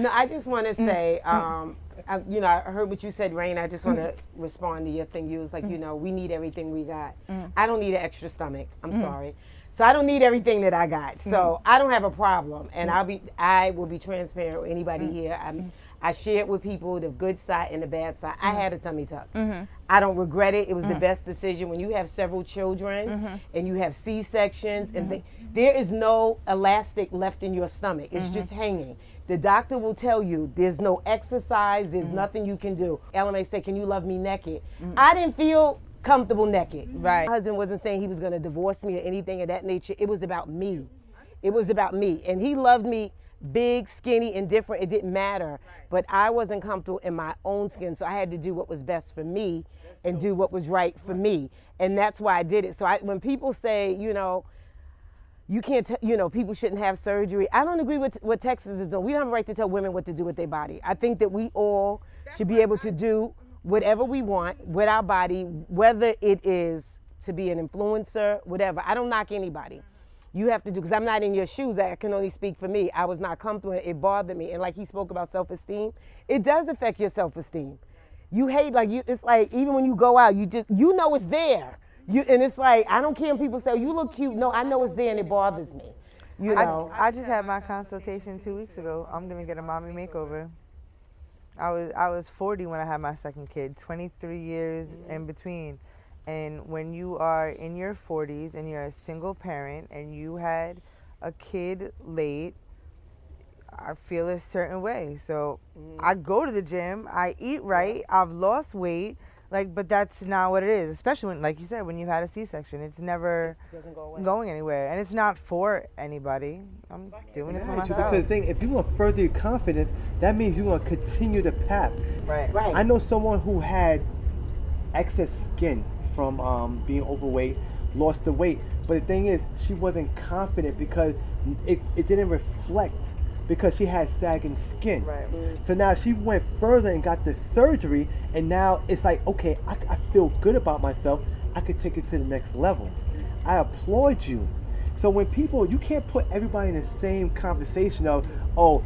No, I just want to say, I heard what you said, Rain. I just want to respond to your thing. You was like, we need everything we got. I don't need an extra stomach. I'm sorry. So I don't need everything that I got. So I don't have a problem, and I will be transparent with anybody here. I shared with people the good side and the bad side. I had a tummy tuck. I don't regret it. It was the best decision. When you have several children and you have C-sections, and there is no elastic left in your stomach. It's just hanging. The doctor will tell you there's no exercise, there's nothing you can do. LMA said, can you love me naked? I didn't feel comfortable naked. Right. My husband wasn't saying he was going to divorce me or anything of that nature. It was about me. It was about me. And he loved me big, skinny, and different. It didn't matter. But I wasn't comfortable in my own skin, so I had to do what was best for me and do what was right for me. And that's why I did it. So when people say, you can't, people shouldn't have surgery. I don't agree with what Texas is doing. We don't have a right to tell women what to do with their body. I think that we all should be able to do whatever we want with our body, whether it is to be an influencer, whatever. I don't knock anybody. You have to do, because I'm not in your shoes. I can only speak for me. I was not comfortable. It bothered me. And like he spoke about self-esteem, it does affect your self-esteem. You hate, it's like, even when you go out, you know it's there. And it's like, I don't care when people say, you look cute. No, I know it's there and it bothers me. I just had my consultation 2 weeks ago. I'm going to get a mommy makeover. I was 40 when I had my second kid, 23 years in between. And when you are in your 40s and you're a single parent and you had a kid late, I feel a certain way. So I go to the gym, I eat right, I've lost weight, but that's not what it is. Especially when, like you said, when you've had a C-section, it's never going anywhere. And it's not for anybody. I'm doing it for myself. Because the thing, if you want to further your confidence, that means you want to continue the path. Right. I know someone who had excess skin from being overweight, lost the weight. But the thing is, she wasn't confident because it didn't reflect, because she had sagging skin. Right. So now she went further and got the surgery, and now it's like, okay, I feel good about myself. I could take it to the next level. I applaud you. So when people, you can't put everybody in the same conversation of, oh,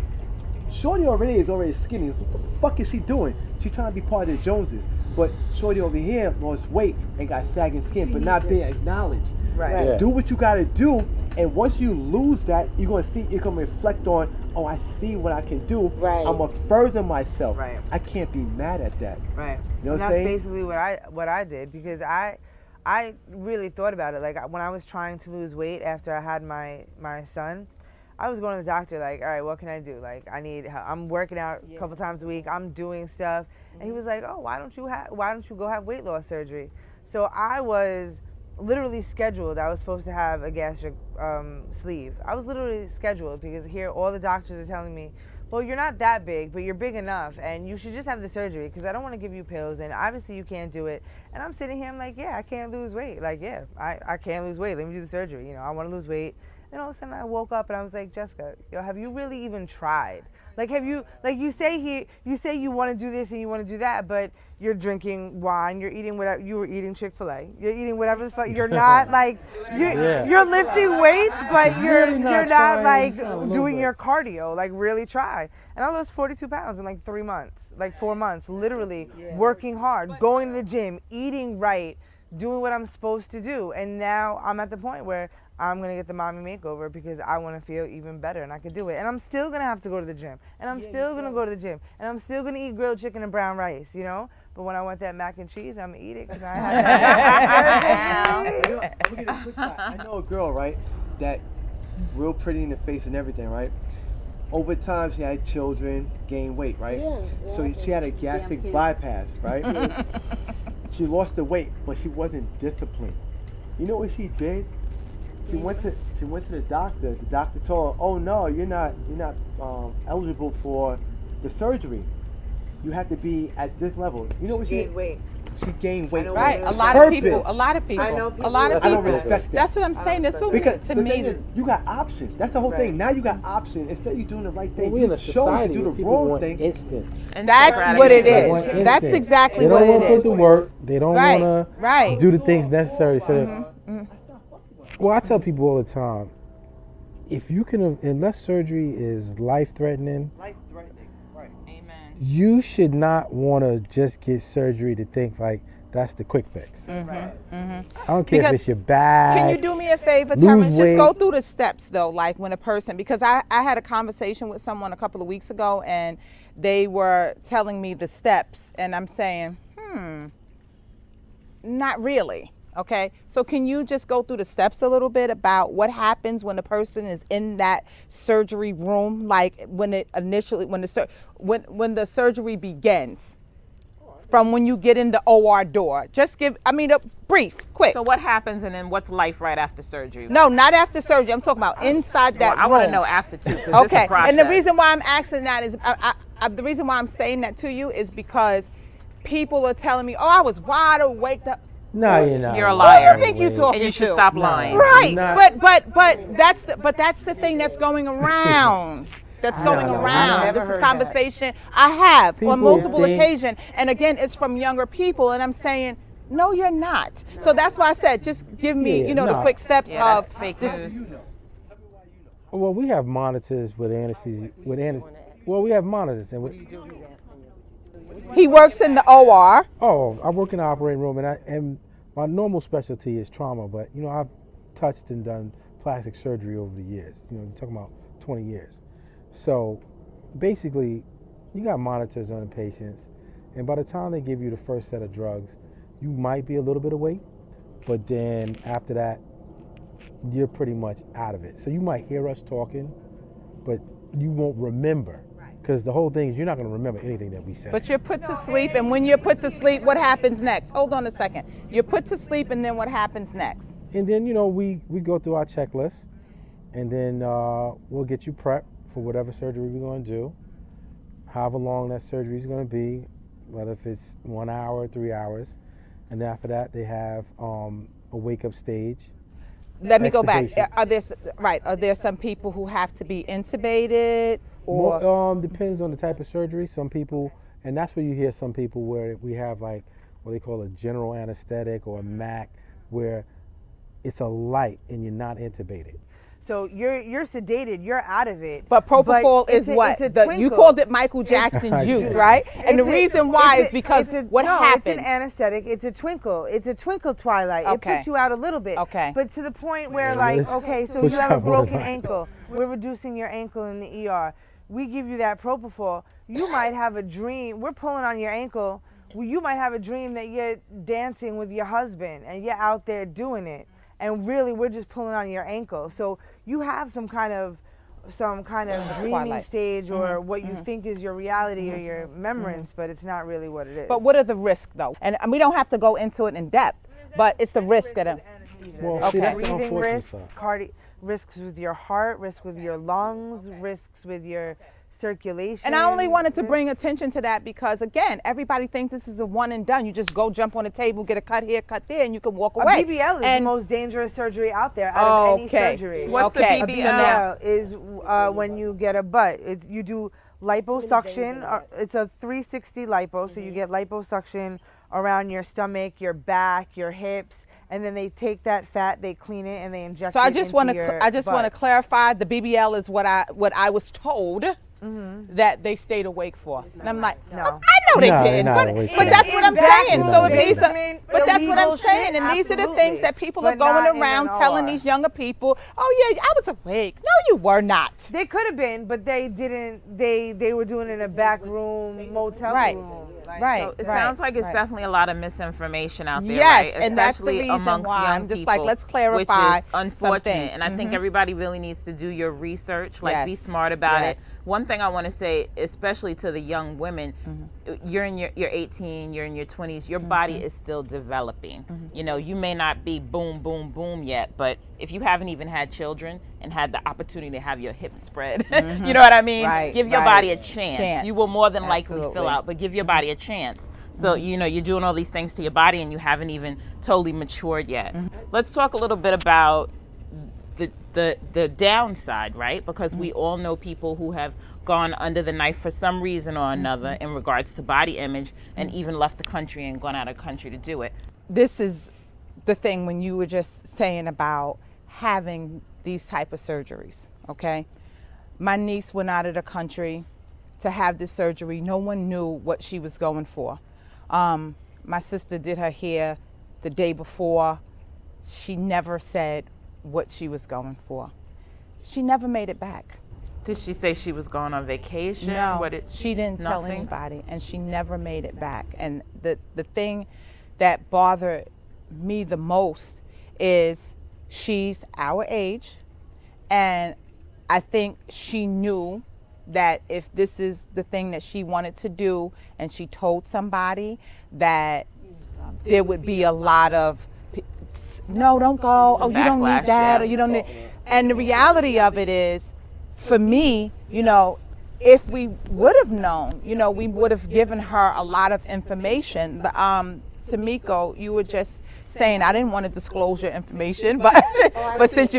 Shorty is already skinny. So what the fuck is she doing? She's trying to be part of the Joneses. But Shorty over here lost weight and got sagging skin, but not being acknowledged. Right. Yeah. Do what you gotta do, and once you lose that, you're gonna reflect on, oh, I see what I can do. Right. I'm gonna further myself. Right. I can't be mad at that. Right. You know what I'm that's saying? Basically what I did, because I really thought about it. Like when I was trying to lose weight after I had my son, I was going to the doctor like, all right, what can I do? Like I'm working out a couple times a week. I'm doing stuff. And he was like, oh, why don't you go have weight loss surgery? So I was literally scheduled. I was supposed to have a gastric sleeve. I was literally scheduled because here all the doctors are telling me, well, you're not that big, but you're big enough, and you should just have the surgery because I don't want to give you pills, and obviously you can't do it. And I'm sitting here, I'm like, yeah, I can't lose weight. Like, yeah, I can't lose weight. Let me do the surgery. I want to lose weight. And all of a sudden I woke up and I was like, Jessica, have you really even tried? Like, you say you want to do this and you want to do that, but you're drinking wine, you're eating whatever, you were eating Chick-fil-A, you're eating whatever the fuck, you're not like, you're lifting weights, but you're not like doing your cardio, like really try. And I lost 42 pounds in like 3 months, like 4 months, literally working hard, going to the gym, eating right, doing what I'm supposed to do. And now I'm at the point where I'm going to get the mommy makeover because I want to feel even better and I can do it. And I'm still going to have to go to the gym. And I'm still going to go to the gym. And I'm still going to eat grilled chicken and brown rice, But when I want that mac and cheese, I'm going to eat it because I have that. I know a girl, right, that real pretty in the face and everything, right? Over time, she had children, gained weight, right? So she had a gastric bypass, right? She lost the weight, but she wasn't disciplined. You know what she did? She went to the doctor. The doctor told her, "Oh no, you're not eligible for the surgery. You have to be at this level." You know what she gained weight. She gained weight. Right. A lot of people. I know people. A lot of people. I don't respect that. That's what I'm saying. That's so because to the me. thing is, you got options. That's the whole thing. Now you got options. Instead of you doing the right thing, Well, we in you a chose to society do the where people wrong want thing. instant. That's what it They want is. instant. That's exactly They what don't want it to is. put the work. They don't Right, want to right. do the things necessary. So, well, I tell people all the time, if you can, unless surgery is life-threatening, you should not want to just get surgery to think like that's the quick fix. I don't care Because if it's your back. Can you do me a favor, lose Terrence? Just go weight. through the steps though, like when a person, because I had a conversation with someone a couple of weeks ago and they were telling me the steps and I'm saying, not really. Okay, so can you just go through the steps a little bit about what happens when the person is in that surgery room, like when it initially, when the surgery begins, from when you get in the OR door? Just give, I mean, a brief, quick. So what happens, and then what's life right after surgery? No, not after surgery. I'm talking about inside that I room. want to know after too. 'Cause Okay, it's a process. and the reason why I'm asking that is, the reason why I'm saying that to you is because people are telling me, oh, I was wide awake. No, you're not. You're a liar. Who do you think you talking and you should to? stop lying. Right, Not- but that's the thing that's going around. That's going no, around. I've This never is heard conversation I have People on multiple think- occasions, and again, it's from younger people, and I'm saying, no, you're not. So that's why I said, just give me, Yeah, the no. quick steps Yeah, of that's fake this. news. Well, we have monitors with anesthesia. Well, we have monitors, and He works in the OR. I work in the operating room, and my normal specialty is trauma. But I've touched and done plastic surgery over the years. You're talking about 20 years. So basically, you got monitors on the patients, and by the time they give you the first set of drugs, you might be a little bit awake, but then after that, you're pretty much out of it. So you might hear us talking, but you won't remember, because the whole thing is you're not going to remember anything that we said. But you're put to sleep, and when you're put to sleep, what happens next? Hold on a second. You're put to sleep, and then what happens next? And then we go through our checklist, and then we'll get you prepped for whatever surgery we're going to do, however long that surgery is going to be, whether if it's 1 hour, 3 hours, and then after that they have a wake-up stage. Let me go back. Extubation. Are there some people who have to be intubated, or Depends on the type of surgery. Some people, and that's where you hear some people where we have like what they call a general anesthetic or a MAC, where it's a light and you're not intubated. So you're sedated, you're out of it. but propofol is what? It's a You twinkle. called it Michael Jackson juice, right? And the It's a- reason why it's is a- because it's a- what no, happens? It's an anesthetic. It's a twinkle. It's a twinkle twilight. Okay. It puts you out a little bit. Okay. But to the point where, Yeah, like, it's- okay, so puts you you have a out more than broken that. ankle. We're reducing your ankle in the ER. We give you that propofol. You might have a dream. We're pulling on your ankle. Well, you might have a dream that you're dancing with your husband and you're out there doing it. And really, we're just pulling on your ankle. So you have some kind of dreaming Twilight. stage or what you think is your reality or your remembrance, but it's not really what it is. But what are the risks, though? And we don't have to go into it in depth, but it's the risk of them. Well, Okay. see, that's the Breathing unfortunate risks, side. risks with your heart, risks with your lungs, risks with your circulation. And I only wanted to bring attention to that because, again, everybody thinks this is a one and done. You just go jump on a table, get a cut here, cut there, and you can walk A away. BBL is And- the most dangerous surgery out there out of any Okay. surgery. What's Okay. a A BBL? BBL is when you get a butt. You do liposuction. It's a 360 lipo, so you get liposuction around your stomach, your back, your hips, and then they take that fat, they clean it, and they inject So it I just want into your to want to butt. clarify the BBL is what I was told that they stayed awake for, and I'm like, No. I know they No, they're did, not but awake but for that's it. what I'm Exactly. saying. They're So not if these are, Basement, but that's what I'm illegal saying, shit, and these are the absolutely. things that people But are going not in around an telling OR. these younger people, oh yeah, I was awake. No, you were not. They could have been, but they didn't. They were doing it in a back room, motel Right. room. Like, Right. So it sounds like it's definitely a lot of misinformation out there, Yes, right? and that's the Especially reason amongst why young I'm just like, people, let's clarify which is some unfortunate. things. And I think everybody really needs to do your research, like be Yes. smart about Yes. it. One thing I want to say, especially to the young women, you're 18, you're in your 20s, your body is still developing. You know, you may not be boom, boom, boom yet, but if you haven't even had children and had the opportunity to have your hips spread, you know what I mean? Right, Give your right. body a chance. You will more than likely fill Absolutely. out, but give your body a chance. So, you know, you're doing all these things to your body and you haven't even totally matured yet. Let's talk a little bit about the downside, right? Because we all know people who have gone under the knife for some reason or another in regards to body image and even left the country and gone out of the country to do it. This is the thing when you were just saying about having these type of surgeries, okay? My niece went out of the country to have this surgery. No one knew what she was going for. My sister did her hair the day before. She never said what she was going for. She never made it back. Did she say she was going on vacation? No, she didn't tell anybody, and she never made it back. And the thing that bothered me the most is she's our age, and I think she knew that if this is the thing that she wanted to do and she told somebody, that there would be a lot of, no, don't go, oh, you don't need that, or you don't need, and the reality of it is, for me, you know, if we would have known, you know, we would have given her a lot of information. Tamiko, you were just saying, I didn't want to disclose your information, but since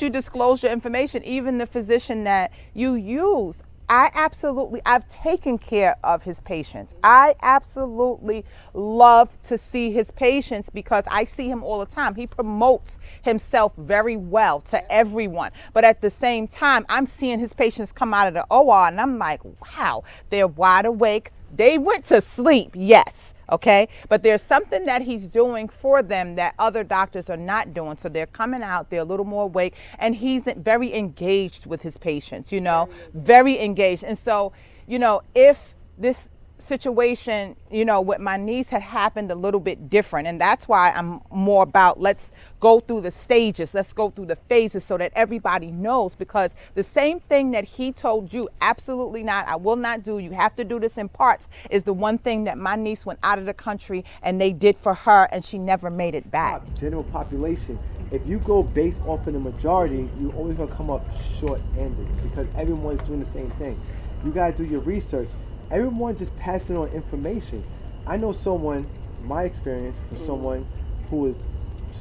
you disclosed your information, even the physician that you use, I've taken care of his patients. I absolutely love to see his patients because I see him all the time. He promotes himself very well to everyone. But at the same time, I'm seeing his patients come out of the OR and I'm like, wow, they're wide awake. They went to sleep, yes, okay? But there's something that he's doing for them that other doctors are not doing. So they're coming out, they're a little more awake, and he's very engaged with his patients, you know, very engaged. And so, you know, if this situation, you know, with my niece had happened a little bit different, and that's why I'm more about, let's go through the stages, let's go through the phases so that everybody knows, because the same thing that he told you, absolutely not, I will not do, you have to do this in parts, is the one thing that my niece went out of the country and they did for her, and she never made it back. General population, if you go based off of the majority, you're always going to come up short-ended because everyone's doing the same thing. You got to do your research. Everyone just passing on information. I know someone, my experience, for someone who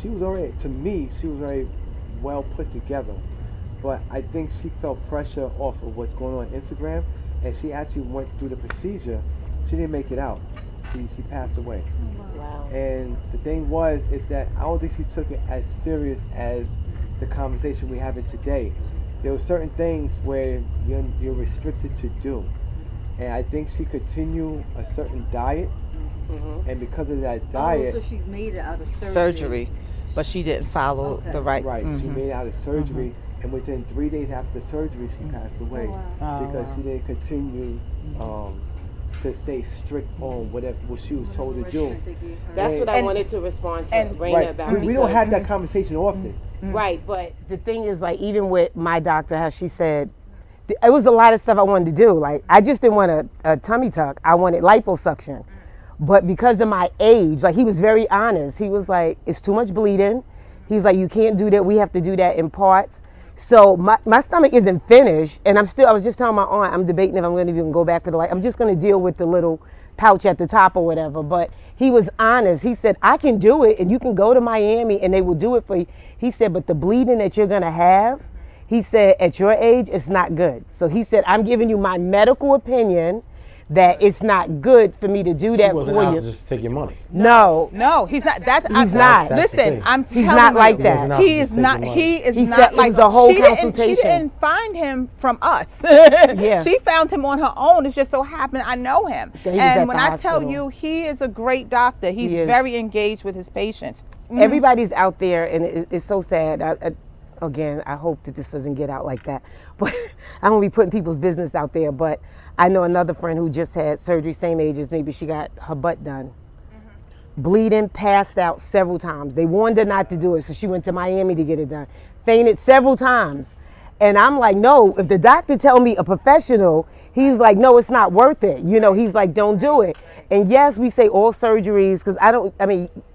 she was already well put together, but I think she felt pressure off of what's going on Instagram, and she actually went through the procedure. She didn't make it out. She passed away. Wow. And the thing is that I don't think she took it as serious as the conversation we're having today. There were certain things where you're restricted to do. And I think she continued a certain diet, and because of that diet, so she made it out of surgery. But she didn't follow the right. Right, she made it out of surgery, and within 3 days after surgery, she passed away because she didn't continue to stay strict on what she was told to do. That's what I wanted to respond to Raina Right, about. we don't have that conversation often. Right, but the thing is, like, even with my doctor, how she said, it was a lot of stuff I wanted to do. Like, I just didn't want a tummy tuck. I wanted liposuction. But because of my age, like, he was very honest. He was like, it's too much bleeding. He's like, you can't do that. We have to do that in parts. So my stomach isn't finished. And I was just telling my aunt, I'm debating if I'm going to even go back for the I'm just going to deal with the little pouch at the top or whatever. But he was honest. He said, I can do it and you can go to Miami and they will do it for you. He said, but the bleeding that you're going to have, he said, at your age, it's not good. So he said, I'm giving you my medical opinion that it's not good for me to do that for you. Just take your money. No, he's not. He's not. Listen, I'm telling you, he's not like that. He is not. He is He not said like it was a whole She consultation. didn't find him from us. Yeah. She found him on her own. It's just so happened I know him. Yeah, he was at And when the I tell hospital. you, he is a great doctor. He's He is. very engaged with his patients. Everybody's out there, and it's so sad. Again, I hope that this doesn't get out like that. But I don't be putting people's business out there. But I know another friend who just had surgery, same age as me, but she got her butt done. Bleeding, passed out several times. They warned her not to do it, so she went to Miami to get it done. Fainted several times. And I'm like, no, if the doctor tell me, a professional, he's like, no, it's not worth it. You know, he's like, don't do it. And yes, we say all surgeries, because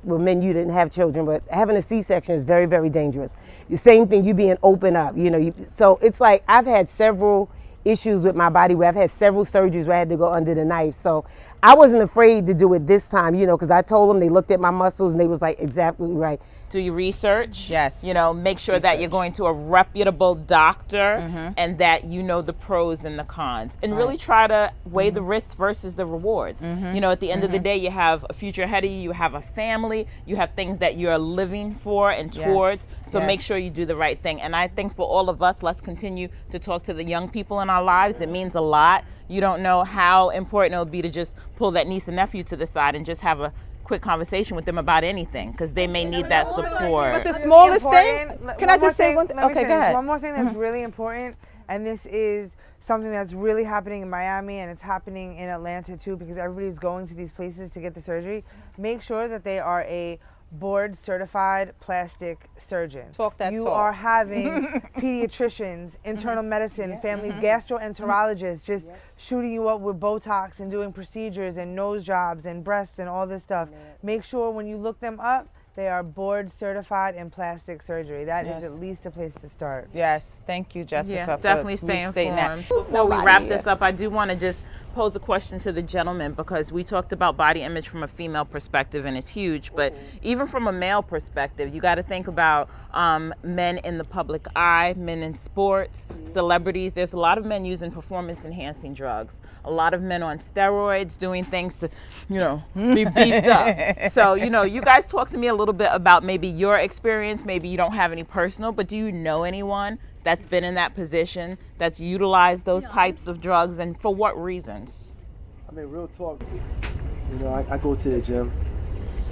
well, men, you didn't have children, but having a C-section is very, very dangerous. The same thing, you being open up, you know. So it's like, I've had several issues with my body where I've had several surgeries where I had to go under the knife. So I wasn't afraid to do it this time, you know, because I told them, they looked at my muscles and they was like, exactly right. do your research. Yes. You know, make sure that you're going to a reputable doctor and that you know the pros and the cons. And really try to weigh the risks versus the rewards. You know, at the end of the day, you have a future ahead of you, you have a family, you have things that you're living for and towards. So make sure you do the right thing. And I think for all of us, let's continue to talk to the young people in our lives. It means a lot. You don't know how important it will be to just pull that niece and nephew to the side and just have a quick conversation with them about anything, because they may need that support. But the smallest thing, can I just say one thing? Let me Okay, go finish. ahead. One more thing that's really important, and this is something that's really happening in Miami, and it's happening in Atlanta too, because everybody's going to these places to get the surgery. Make sure that they are a board certified plastic surgeon. Talk that you talk. are having pediatricians, internal medicine, family gastroenterologists just shooting you up with Botox and doing procedures and nose jobs and breasts and all this stuff. Make sure when you look them up, they are board certified in plastic surgery. That is at least a place to start. Yes, thank you, Jessica. Yeah, for definitely stay restating that. informed. Before we wrap this up, I do want to just pose a question to the gentleman, because we talked about body image from a female perspective and it's huge, but even from a male perspective, you got to think about men in the public eye, men in sports, celebrities. There's a lot of men using performance enhancing drugs, a lot of men on steroids doing things to, you know, be beefed up. So, you know, you guys talk to me a little bit about maybe your experience. Maybe you don't have any personal, but do you know anyone that's been in that position, that's utilized those types of drugs, and for what reasons? I mean, real talk. You know, I go to the gym,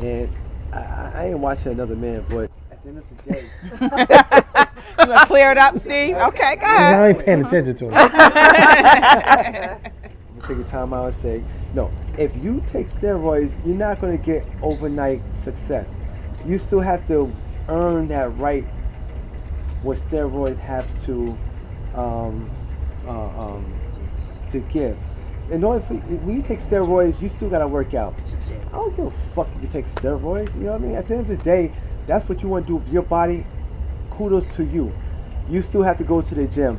and I ain't watching another man, but at the end of the day, You want to clear it up, Steve? Okay, go ahead. I ain't paying attention to it. I'm gonna take a time out and say, no, if you take steroids, you're not gonna get overnight success. You still have to earn that right. What steroids have to give. In order for, when you take steroids, you still gotta work out. I don't give a fuck if you take steroids. You know what I mean? At the end of the day, that's what you want to do with your body. Kudos to you. You still have to go to the gym.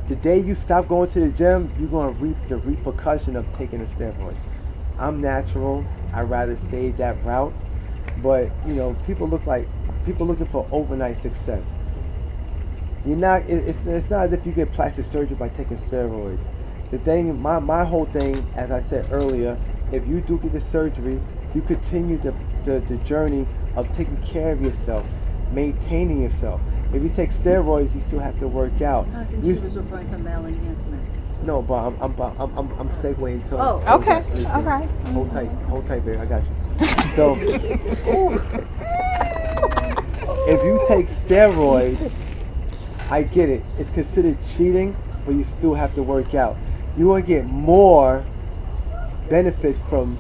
The day you stop going to the gym, you're gonna reap the repercussion of taking the steroids. I'm natural. I'd rather stay that route. But you know, people looking for overnight success. You're not. It's not as if you get plastic surgery by taking steroids. The thing, my whole thing, as I said earlier, if you do get the surgery, you continue the journey of taking care of yourself, maintaining yourself. If you take steroids, you still have to work out. I think she was referring to male enhancement. No, but I'm segueing to. Oh, okay. Listen, Okay. Hold tight, baby. I got you. So, if you take steroids, I get it. It's considered cheating, but you still have to work out. You want to get more benefits from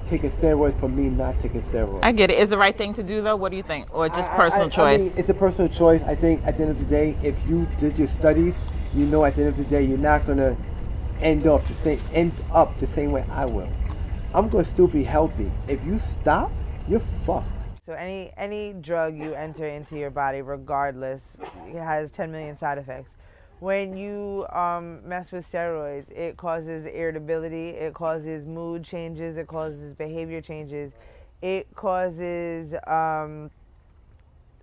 taking steroids from me not taking steroids. I get it. Is the right thing to do, though? What do you think? Or just personal choice? I mean, it's a personal choice. I think at the end of the day, if you did your studies, you know at the end of the day, you're not going to end up the same way I will. I'm going to still be healthy. If you stop, you're fucked. So any drug you enter into your body, regardless, it has 10 million side effects. When you mess with steroids, it causes irritability, it causes mood changes, it causes behavior changes, it causes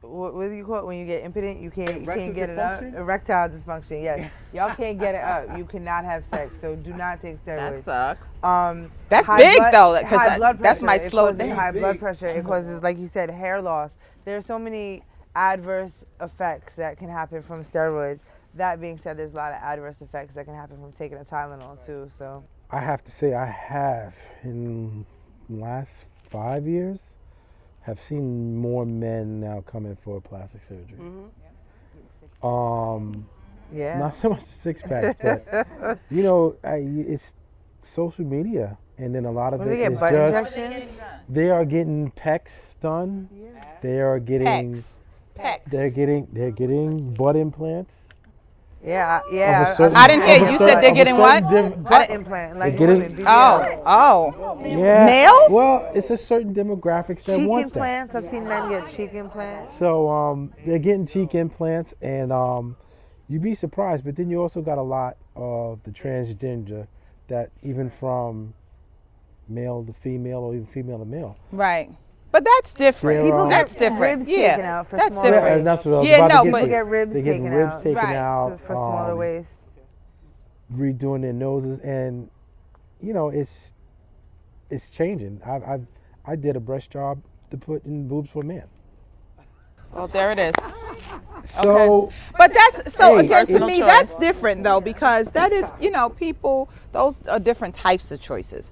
what do you call it when you get impotent? You can't get it up. Erectile dysfunction. Yes, y'all can't get it up. You cannot have sex. So do not take steroids. That sucks. That's big though, because that might slow it down. High blood pressure. It causes, like you said, hair loss. There are so many adverse effects that can happen from steroids. That being said, there's a lot of adverse effects that can happen from taking a Tylenol too. So I have to say I have, in the last 5 years, have seen more men now coming for plastic surgery. yeah. Not so much the six pack, but you know, it's social media, and then a lot of What it do they get? is Butt just injections? they are getting pecs done. They are getting they're getting butt implants. Yeah, Of yeah. a certain- I didn't hear of a you. certain- said they're of a getting certain what? Butt implant, like They're getting- women. Oh. Yeah. Nails? Well, it's a certain demographics that Cheek want implants. I've seen men get cheek implants. that. So they're getting cheek implants, and you'd be surprised. But then you also got a lot of the transgender that even from male to female or even female to male. Right. But that's different. People get That's different. ribs yeah, taken out for that's smaller different. Yeah, and that's what I was Yeah, about no, to get but- to. People get ribs They get taken ribs out. taken Right. out, For smaller waist. redoing their noses, and you know it's changing. I did a breast job to put in boobs for a man. Well, there it is. So But that's so Hey, again to personal me choice. that's different though, because that is, you know, people, those are different types of choices.